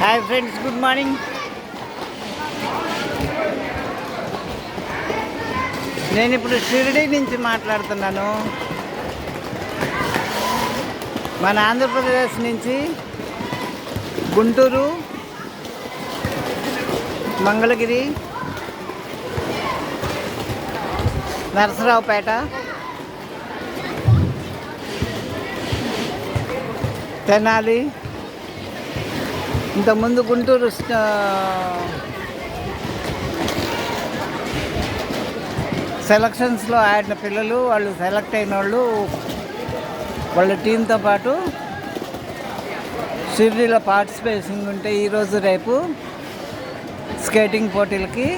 Hi friends, good morning. నేను ఇప్పుడు షిరిడి నుంచి మాట్లాడుతున్నాను. మన ఆంధ్రప్రదేశ్ నుంచి గుంటూరు, మంగళగిరి, నరసరావుపేట, తెనాలి, ఇంతకుముందు గుంటూరు సెలక్షన్స్లో ఆడిన పిల్లలు, వాళ్ళు సెలెక్ట్ అయిన వాళ్ళు వాళ్ళ టీంతో పాటు షిరిడీలో పార్టిసిపేషన్ ఉంటే ఈరోజు రేపు స్కేటింగ్ పోటీలకి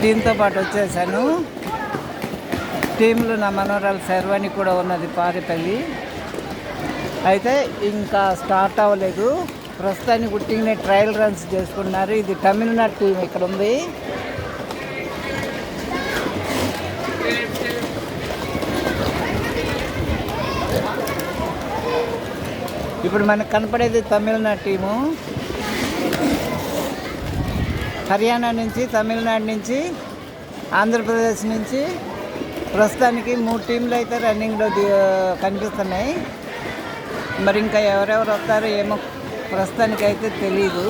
టీంతో పాటు వచ్చేసాను. టీంలో నా మనోరాలు శర్వాణి కూడా ఉన్నది, పారిపల్లి. అయితే ఇంకా స్టార్ట్ అవ్వలేదు, ప్రస్తుతానికి గుట్టిగానే ట్రయల్ రన్స్ చేసుకున్నారు. ఇది తమిళనాడు టీం ఇక్కడ ఉంది. ఇప్పుడు మనకు కనపడేది తమిళనాడు టీము. హర్యానా నుంచి, తమిళనాడు నుంచి, ఆంధ్రప్రదేశ్ నుంచి ప్రస్తుతానికి 3 టీంలు అయితే రన్నింగ్లో కనిపిస్తున్నాయి. మరి ఇంకా ఎవరెవరు వస్తారో ఏమో ప్రస్తుతానికైతే తెలీదు.